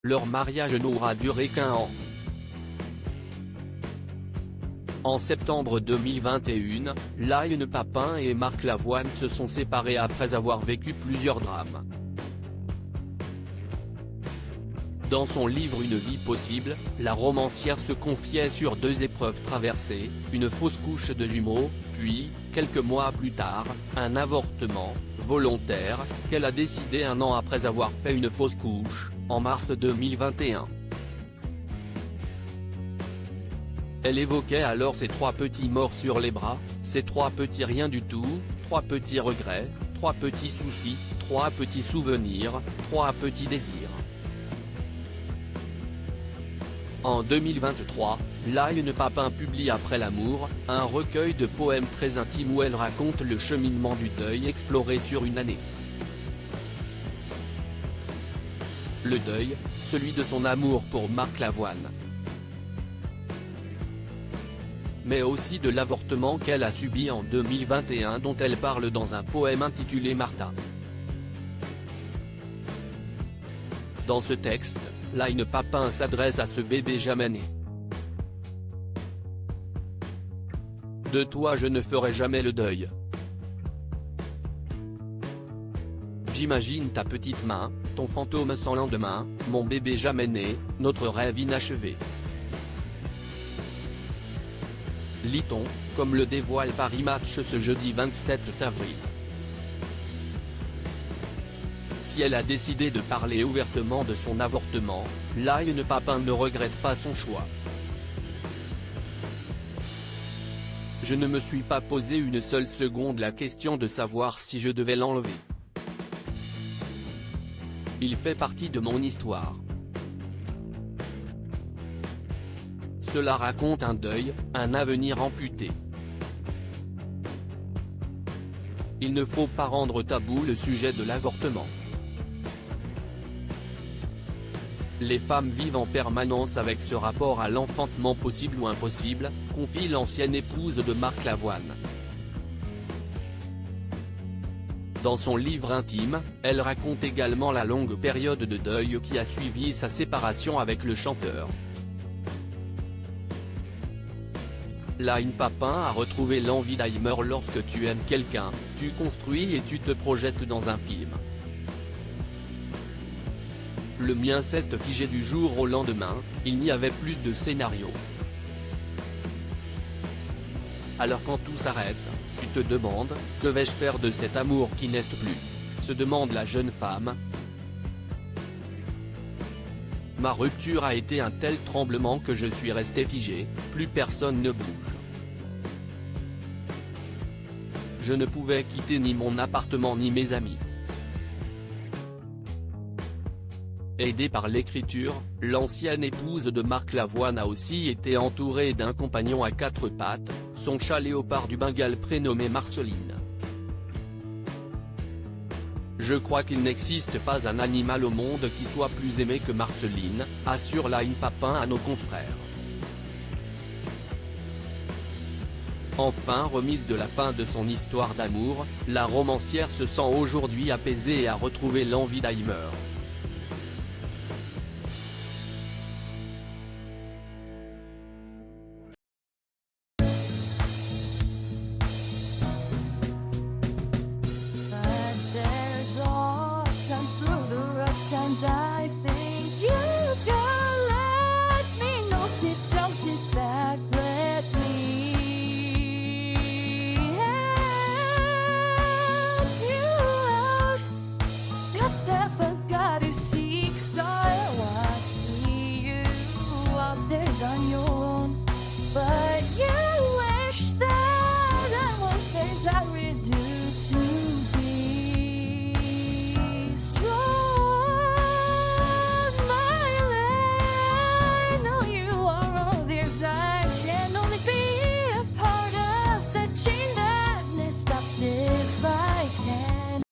Leur mariage n'aura duré qu'1 an. En septembre 2021, Liane Papin et Marc Lavoine se sont séparés après avoir vécu plusieurs drames. Dans son livre Une vie possible, la romancière se confiait sur 2 épreuves traversées, une fausse couche de jumeaux, puis, quelques mois plus tard, un avortement, volontaire, qu'elle a décidé 1 an après avoir fait une fausse couche, en mars 2021. Elle évoquait alors ses 3 petits morts sur les bras, ses 3 petits rien du tout, 3 petits regrets, 3 petits soucis, 3 petits souvenirs, 3 petits désirs. En 2023, Liane Papin publie Après l'amour, un recueil de poèmes très intimes où elle raconte le cheminement du deuil exploré sur une année. Le deuil, celui de son amour pour Marc Lavoine. Mais aussi de l'avortement qu'elle a subi en 2021 dont elle parle dans un poème intitulé Martha. Dans ce texte, Liane Papin s'adresse à ce bébé jamais né. De toi je ne ferai jamais le deuil. J'imagine ta petite main, ton fantôme sans lendemain, mon bébé jamais né, notre rêve inachevé. Lit-on, comme le dévoile Paris Match ce jeudi 27 avril. Si elle a décidé de parler ouvertement de son avortement, Liane Papin ne regrette pas son choix. Je ne me suis pas posé une seule seconde la question de savoir si je devais l'enlever. Il fait partie de mon histoire. Cela raconte un deuil, un avenir amputé. Il ne faut pas rendre tabou le sujet de l'avortement. Les femmes vivent en permanence avec ce rapport à l'enfantement possible ou impossible, confie l'ancienne épouse de Marc Lavoine. Dans son livre intime, elle raconte également la longue période de deuil qui a suivi sa séparation avec le chanteur. Liane Papin a retrouvé l'envie d'Alzheimer. Lorsque tu aimes quelqu'un, tu construis et tu te projettes dans un film. Le mien s'est figé du jour au lendemain, il n'y avait plus de scénario. Alors quand tout s'arrête, tu te demandes, que vais-je faire de cet amour qui n'est plus, se demande la jeune femme. Ma rupture a été un tel tremblement que je suis resté figé, plus personne ne bouge. Je ne pouvais quitter ni mon appartement ni mes amis. Aidée par l'écriture, l'ancienne épouse de Marc Lavoine a aussi été entourée d'un compagnon à 4 pattes, son chat léopard du Bengale prénommé Marceline. Je crois qu'il n'existe pas un animal au monde qui soit plus aimé que Marceline, assure Liane Papin à nos confrères. Enfin remise de la fin de son histoire d'amour, la romancière se sent aujourd'hui apaisée et a retrouvé l'envie d'Alzheimer. I think you can let me know. Sit down, sit back, let me help you out. Your step I gotta seek, so I see you out there's on your